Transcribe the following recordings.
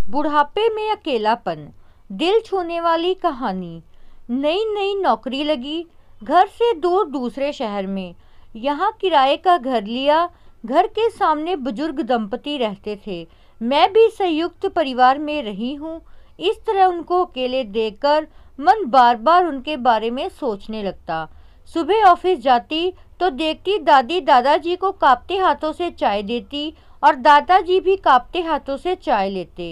बुढ़ापे में अकेलापन, दिल छूने वाली कहानी। नई नई नौकरी लगी, घर से दूर दूसरे शहर में। यहाँ किराए का घर लिया। घर के सामने बुजुर्ग दंपति रहते थे। मैं भी संयुक्त परिवार में रही हूँ। इस तरह उनको अकेले देखकर मन बार बार उनके बारे में सोचने लगता। सुबह ऑफिस जाती तो देखती दादी दादाजी को कांपते हाथों से चाय देती और दादाजी भी कांपते हाथों से चाय लेते।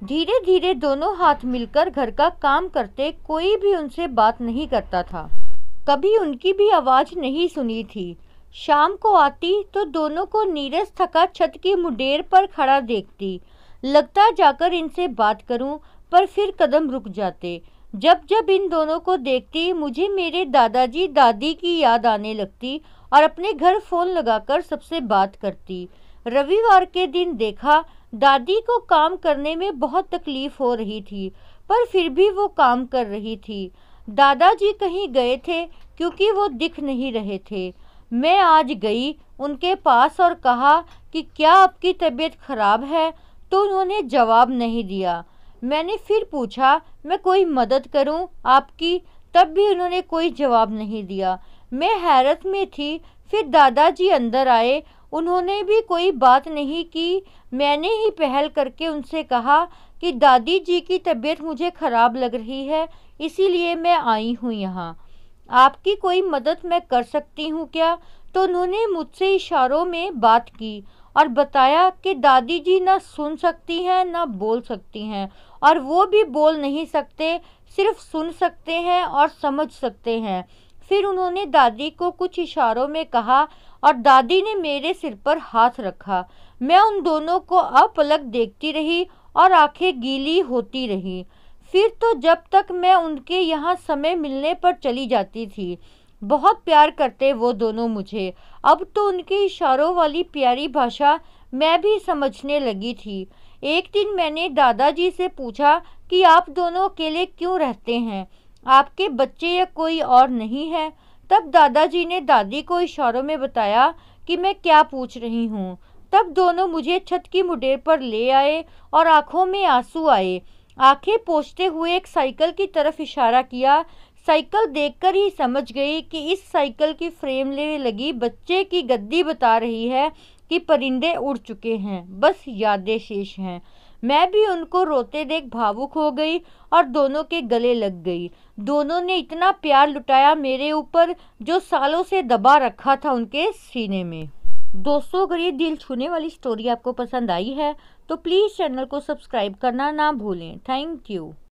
धीरे धीरे दोनों हाथ मिलकर घर का काम करते। कोई भी उनसे बात नहीं करता था। कभी उनकी भी आवाज़ नहीं सुनी थी। शाम को आती तो दोनों को नीरस थका छत की मुंडेर पर खड़ा देखती। लगता जाकर इनसे बात करूं, पर फिर कदम रुक जाते। जब जब इन दोनों को देखती मुझे मेरे दादाजी दादी की याद आने लगती और अपने घर फ़ोन लगाकर सबसे बात करती। रविवार के दिन देखा, दादी को काम करने में बहुत तकलीफ हो रही थी, पर फिर भी वो काम कर रही थी। दादाजी कहीं गए थे क्योंकि वो दिख नहीं रहे थे। मैं आज गई उनके पास और कहा कि क्या आपकी तबीयत खराब है, तो उन्होंने जवाब नहीं दिया। मैंने फिर पूछा, मैं कोई मदद करूं आपकी, तब भी उन्होंने कोई जवाब नहीं दिया। मैं हैरत में थी। फिर दादाजी अंदर आए। उन्होंने भी कोई बात नहीं की। मैंने ही पहल करके उनसे कहा कि दादी जी की तबीयत मुझे ख़राब लग रही है, इसीलिए मैं आई हूँ यहाँ। आपकी कोई मदद मैं कर सकती हूँ क्या? तो उन्होंने मुझसे इशारों में बात की और बताया कि दादी जी ना सुन सकती हैं ना बोल सकती हैं, और वो भी बोल नहीं सकते, सिर्फ सुन सकते हैं और समझ सकते हैं। फिर उन्होंने दादी को कुछ इशारों में कहा और दादी ने मेरे सिर पर हाथ रखा। मैं उन दोनों को अपलक देखती रही और आंखें गीली होती रही। फिर तो जब तक मैं उनके यहाँ समय मिलने पर चली जाती थी। बहुत प्यार करते वो दोनों मुझे। अब तो उनके इशारों वाली प्यारी भाषा मैं भी समझने लगी थी। एक दिन मैंने दादाजी से पूछा कि आप दोनों अकेले क्यों रहते हैं, आपके बच्चे या कोई और नहीं है? तब दादाजी ने दादी को इशारों में बताया कि मैं क्या पूछ रही हूँ। तब दोनों मुझे छत की मुंडेर पर ले आए और आंखों में आंसू आए। आंखें पोंछते हुए एक साइकिल की तरफ इशारा किया। साइकिल देखकर ही समझ गई कि इस साइकिल की फ्रेम में लगी बच्चे की गद्दी बता रही है कि परिंदे उड़ चुके हैं, बस यादें शेष हैं। मैं भी उनको रोते देख भावुक हो गई और दोनों के गले लग गई। दोनों ने इतना प्यार लुटाया मेरे ऊपर जो सालों से दबा रखा था उनके सीने में। दोस्तों, अगर ये दिल छूने वाली स्टोरी आपको पसंद आई है तो प्लीज़ चैनल को सब्सक्राइब करना ना भूलें। Thank you.